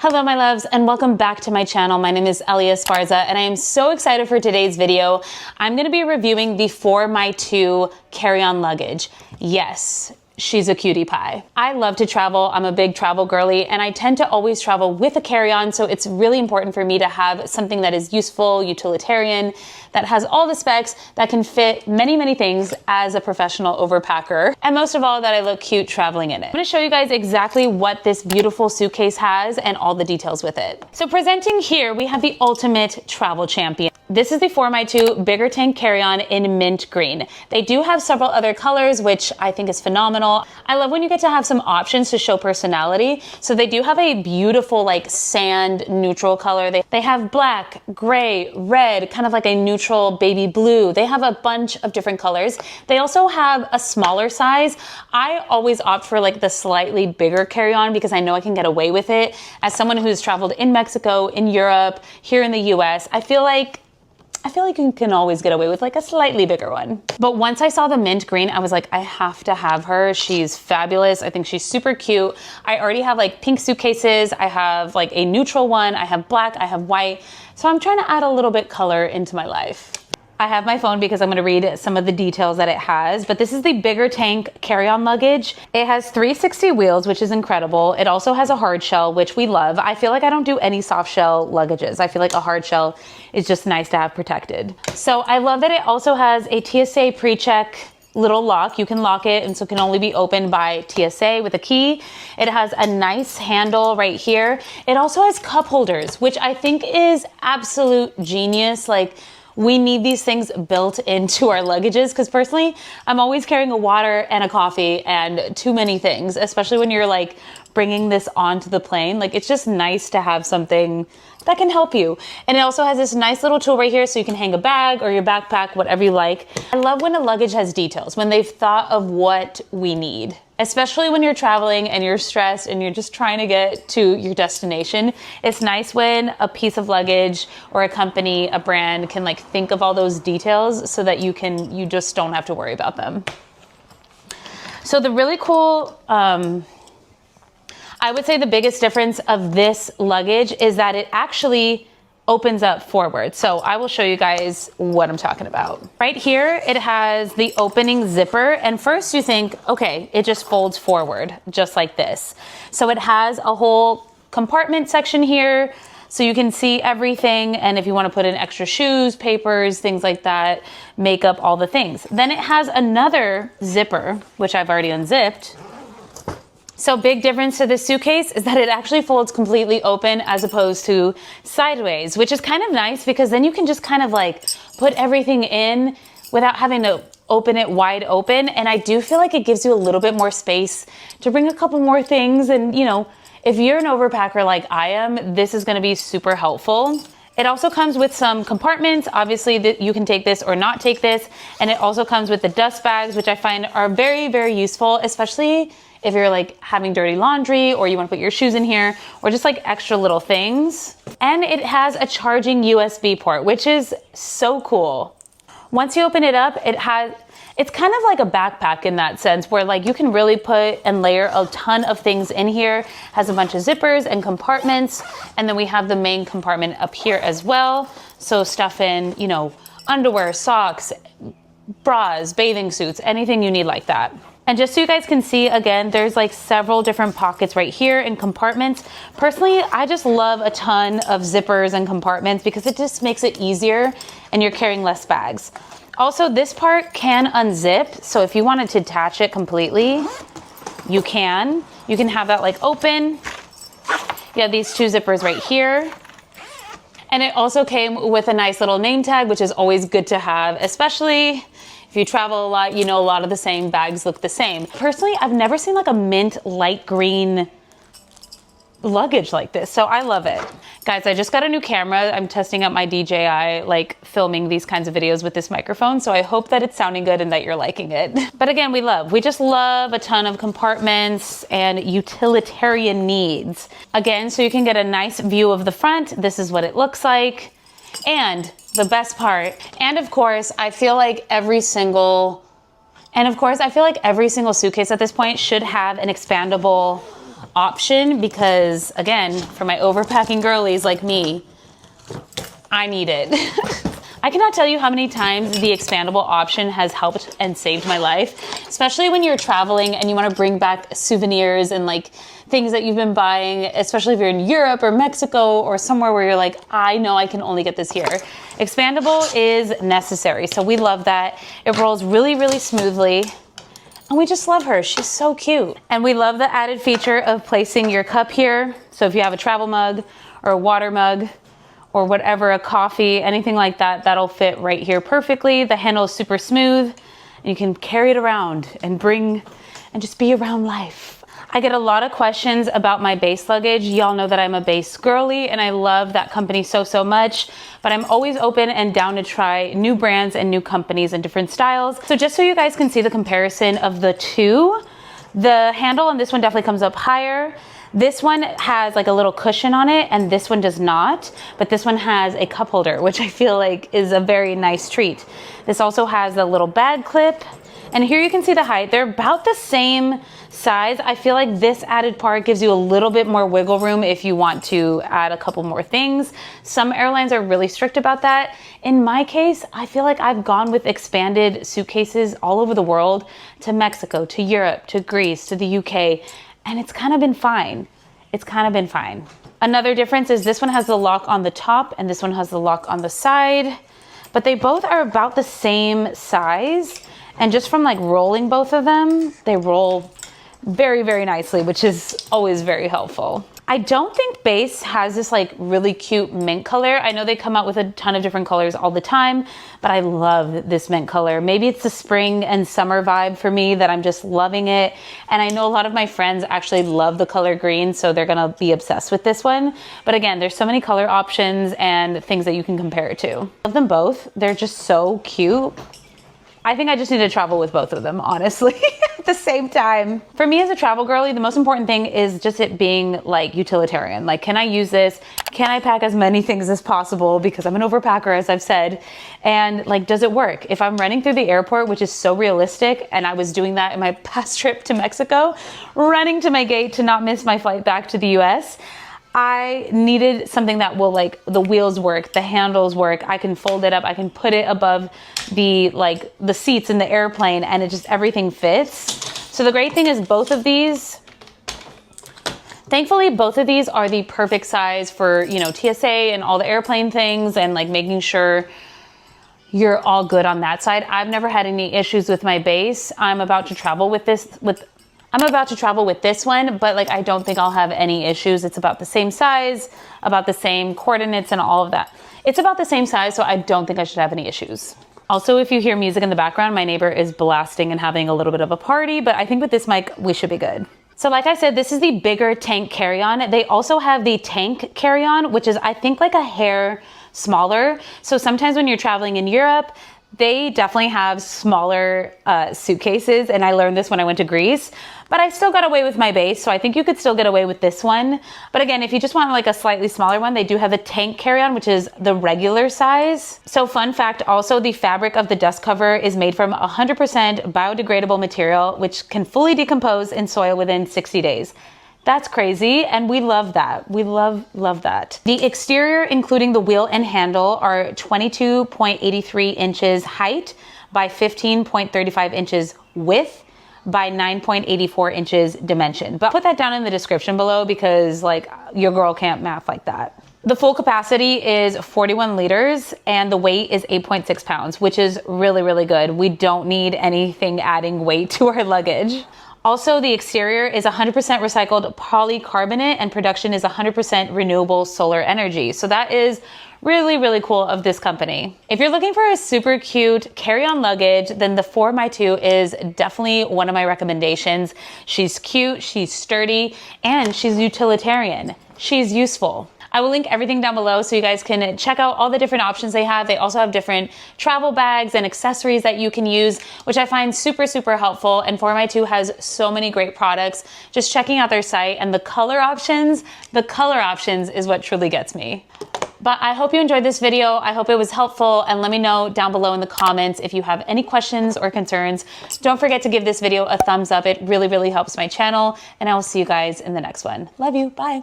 Hello my loves and welcome back to my channel. My name is Ellie Esparza and I am so excited for today's video. I'm going to be reviewing the 4x2 carry-on luggage. Yes, she's a cutie pie. I love to travel. I'm a big travel girly and I tend to always travel with a carry-on, so it's really important for me to have something that is useful, utilitarian, that has all the specs, that can fit many things as a professional overpacker, and most of all that I look cute traveling in it. I'm going to show you guys exactly what this beautiful suitcase has and all the details with it. So presenting here we have the ultimate travel champion. This is the 4x2 bigger tank carry-on in mint green. They do have several other colors, which I think is phenomenal. I love when you get to have some options to show personality. So they do have a beautiful like sand neutral color. They have black, gray, red, kind of like a neutral baby blue. They have a bunch of different colors. They also have a smaller size. I always opt for like the slightly bigger carry-on because I know I can get away with it. As someone who's traveled in Mexico, in Europe, here in the US, I feel like you can always get away with like a slightly bigger one. But once I saw the mint green, I was like, I have to have her. She's fabulous. I think she's super cute. I already have like pink suitcases. I have like a neutral one. I have black, I have white. So I'm trying to add a little bit color into my life. I have my phone because I'm going to read some of the details that it has, but this is the bigger tank carry-on luggage. It has 360 wheels, which is incredible. It also has a hard shell, which we love. I feel like I don't do any soft shell luggages. I feel like a hard shell is just nice to have protected. So I love that it also has a TSA pre-check little lock. You can lock it, and so it can only be opened by TSA with a key. It has a nice handle right here. It also has cup holders, which I think is absolute genius. Like, we need these things built into our luggages because personally, I'm always carrying a water and a coffee and too many things, especially when you're like bringing this onto the plane. Like, it's just nice to have something that can help you. And it also has this nice little tool right here so you can hang a bag or your backpack, whatever you like. I love when a luggage has details, when they've thought of what we need, especially when you're traveling and you're stressed and you're just trying to get to your destination. It's nice when a piece of luggage or a company, a brand can like think of all those details so that you just don't have to worry about them. So the really cool, I would say the biggest difference of this luggage is that it actually opens up forward. So I will show you guys what I'm talking about. Right here, it has the opening zipper. And first you think, okay, it just folds forward just like this. So it has a whole compartment section here so you can see everything. And if you want to put in extra shoes, papers, things like that, makeup, all the things. Then it has another zipper, which I've already unzipped. So big difference to this suitcase is that it actually folds completely open as opposed to sideways, which is kind of nice because then you can just kind of like put everything in without having to open it wide open. And I do feel like it gives you a little bit more space to bring a couple more things. And you know, if you're an overpacker like I am, this is going to be super helpful. It also comes with some compartments. Obviously that you can take this or not take this. And it also comes with the dust bags, which I find are very useful, especially if you're like having dirty laundry or you want to put your shoes in here or just like extra little things. And it has a charging USB port, which is so cool. Once you open it up, it's kind of like a backpack in that sense where like you can really put and layer a ton of things in here. Has a bunch of zippers and compartments. And then we have the main compartment up here as well. So stuff in, you know, underwear, socks, bras, bathing suits, anything you need like that. And just so you guys can see, again, there's like several different pockets right here and compartments. Personally, I just love a ton of zippers and compartments because it just makes it easier and you're carrying less bags. Also, this part can unzip. So if you wanted to detach it completely, you can. You can have that like open. You have these two zippers right here. And it also came with a nice little name tag, which is always good to have, especially if you travel a lot, you know, a lot of the same bags look the same. Personally, I've never seen like a mint light green luggage like this, so I love it. Guys, I just got a new camera. I'm testing out my DJI, like filming these kinds of videos with this microphone, so I hope that it's sounding good and that you're liking it. But again, we just love a ton of compartments and utilitarian needs. Again, so you can get a nice view of the front. This is what it looks like. And the best part, and of course, I feel like every single suitcase at this point should have an expandable option because, again, for my overpacking girlies like me, I need it. I cannot tell you how many times the expandable option has helped and saved my life, especially when you're traveling and you want to bring back souvenirs and like things that you've been buying, especially if you're in Europe or Mexico or somewhere where you're like, I know I can only get this here. Expandable is necessary, so we love that. It rolls really, really smoothly. And we just love her. She's so cute. And we love the added feature of placing your cup here. So if you have a travel mug or a water mug or whatever, a coffee, anything like that, that'll fit right here perfectly. The handle is super smooth and you can carry it around and just be around life. I get a lot of questions about my base luggage. Y'all know that I'm a base girly and I love that company so, so much, but I'm always open and down to try new brands and new companies and different styles. So just so you guys can see the comparison of the two, the handle on this one definitely comes up higher. This one has like a little cushion on it and this one does not, but this one has a cup holder, which I feel like is a very nice treat. This also has a little bag clip. And here you can see the height. They're about the same size. I feel like this added part gives you a little bit more wiggle room if you want to add a couple more things. Some airlines are really strict about that. In my case, I feel like I've gone with expanded suitcases all over the world, to Mexico, to Europe, to Greece, to the UK, and it's kind of been fine. It's kind of been fine. Another difference is this one has the lock on the top and this one has the lock on the side, but they both are about the same size. And just from like rolling both of them, they roll very, very nicely, which is always very helpful. I don't think base has this like really cute mint color. I know they come out with a ton of different colors all the time, but I love this mint color. Maybe it's the spring and summer vibe for me that I'm just loving it. And I know a lot of my friends actually love the color green, so they're gonna be obsessed with this one. But again, there's so many color options and things that you can compare it to. I love them both. They're just so cute. I think I just need to travel with both of them, honestly, at the same time. For me as a travel girly, the most important thing is just it being like utilitarian. Like, can I use this? Can I pack as many things as possible? Because I'm an overpacker, as I've said. And like, does it work? If I'm running through the airport, which is so realistic, and I was doing that in my past trip to Mexico, running to my gate to not miss my flight back to the US, I needed something that will like the wheels work, the handles work. I can fold it up. I can put it above the seats in the airplane and it just everything fits. So the great thing is both of these, thankfully, both of these are the perfect size for, you know, TSA and all the airplane things and like making sure you're all good on that side. I've never had any issues with my base. I'm about to travel with this one, but like I don't think I'll have any issues. It's about the same size, about the same coordinates and all of that. It's about the same size, so I don't think I should have any issues. Also, if you hear music in the background, my neighbor is blasting and having a little bit of a party, but I think with this mic, we should be good. So like I said, this is the bigger tank carry-on. They also have the tank carry-on, which is I think like a hair smaller. So sometimes when you're traveling in Europe, they definitely have smaller suitcases, and I learned this when I went to Greece, but I still got away with my base, so I think you could still get away with this one. But again, if you just want like a slightly smaller one, they do have a tank carry-on, which is the regular size. So fun fact, also the fabric of the dust cover is made from 100% biodegradable material, which can fully decompose in soil within 60 days. That's crazy, and we love that. We love that. The exterior, including the wheel and handle, are 22.83 inches height by 15.35 inches width by 9.84 inches dimension. But put that down in the description below because like your girl can't math like that. The full capacity is 41 liters and the weight is 8.6 pounds, which is really, really good. We don't need anything adding weight to our luggage. Also, the exterior is 100% recycled polycarbonate and production is 100% renewable solar energy. So that is really, really cool of this company. If you're looking for a super cute carry-on luggage, then the 4x2 is definitely one of my recommendations. She's cute, she's sturdy, and she's utilitarian. She's useful. I will link everything down below so you guys can check out all the different options they have. They also have different travel bags and accessories that you can use, which I find super, super helpful. And 4x2 has so many great products. Just checking out their site and the color options is what truly gets me. But I hope you enjoyed this video. I hope it was helpful, and let me know down below in the comments if you have any questions or concerns. Don't forget to give this video a thumbs up. It really, really helps my channel, and I will see you guys in the next one. Love you. Bye.